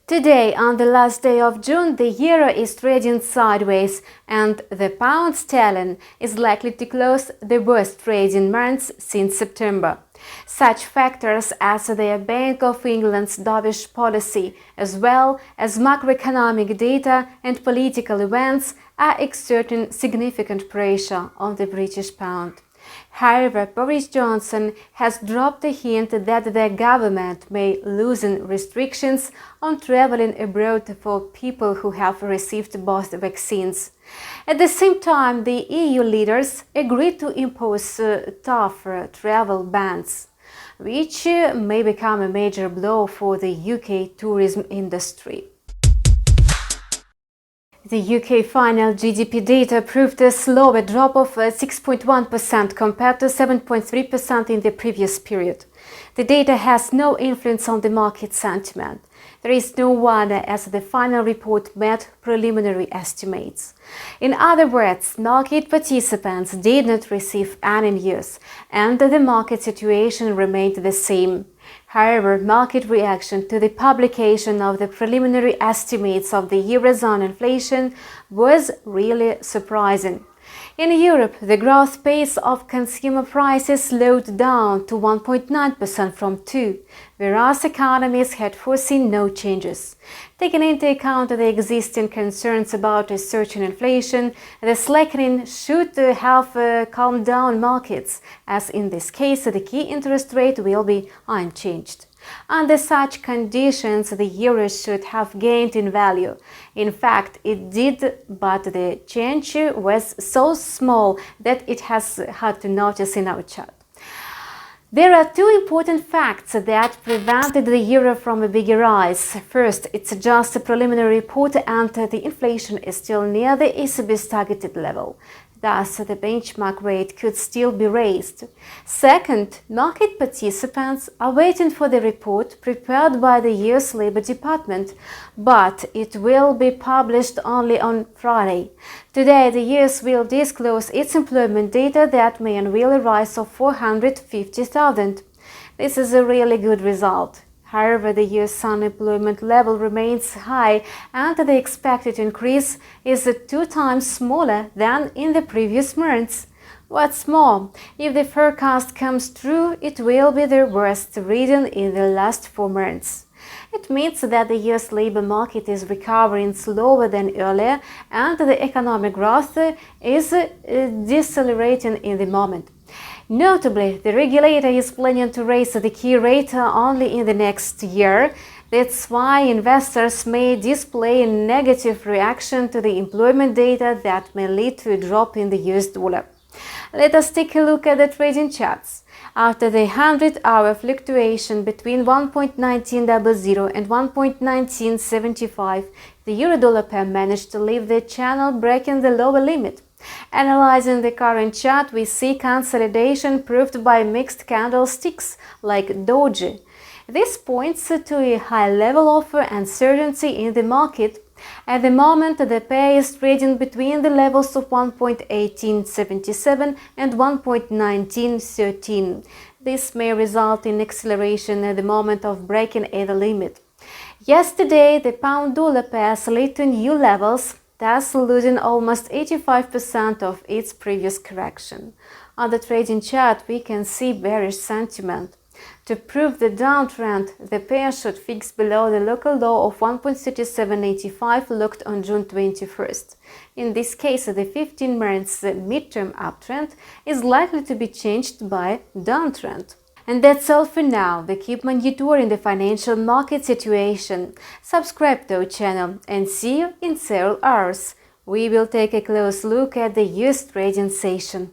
Today, on the last day of June, the euro is trading sideways and the pound sterling is likely to close the worst trading months since September. Such factors as the Bank of England's dovish policy, as well as macroeconomic data and political events, are exerting significant pressure on the British pound. However, Boris Johnson has dropped a hint that the government may loosen restrictions on traveling abroad for people who have received both vaccines. At the same time, the EU leaders agreed to impose tougher travel bans, which may become a major blow for the UK tourism industry. The UK final GDP data proved a slower drop of 6.1% compared to 7.3% in the previous period. The data has no influence on the market sentiment. There is no wonder as the final report met preliminary estimates. In other words, market participants did not receive any news, and the market situation remained the same. However, market reaction to the publication of the preliminary estimates of the Eurozone inflation was really surprising. In Europe, the growth pace of consumer prices slowed down to 1.9% from 2%, whereas economists had foreseen no changes. Taking into account the existing concerns about a surge in inflation, the slackening should have calmed down markets, as in this case the key interest rate will be unchanged. Under such conditions, the euro should have gained in value. In fact, it did, but the change was so small that it has hard to notice in our chart. There are two important facts that prevented the euro from a bigger rise. First, it's just a preliminary report and the inflation is still near the ECB'S targeted level. Thus, the benchmark rate could still be raised. Second, market participants are waiting for the report prepared by the US Labor Department, but it will be published only on Friday. Today, the US will disclose its employment data that may unveil a rise of 450,000. This is a really good result. However, the US unemployment level remains high and the expected increase is 2 times smaller than in the previous months. What's more, if the forecast comes true, it will be the worst reading in the last 4 months. It means that the US labor market is recovering slower than earlier and the economic growth is decelerating in the moment. Notably, the regulator is planning to raise the key rate only in the next year. That's why investors may display a negative reaction to the employment data that may lead to a drop in the US dollar. Let us take a look at the trading charts. After the 100-hour fluctuation between 1.1900 and 1.1975, the euro-dollar pair managed to leave the channel, breaking the lower limit. Analyzing the current chart, we see consolidation proved by mixed candlesticks like doji. This points to a high level of uncertainty in the market. At the moment, the pair is trading between the levels of 1.1877 and 1.1913. This may result in acceleration at the moment of breaking either limit. Yesterday, the pound-dollar pair slid to new levels, thus losing almost 85% of its previous correction. On the trading chart, we can see bearish sentiment. To prove the downtrend, the pair should fix below the local low of 1.3785 locked on June 21st. In this case, the 15 months midterm uptrend is likely to be changed by downtrend. And that's all for now. We keep monitoring the financial market situation. Subscribe to our channel and see you in several hours. We will take a close look at the US trading session.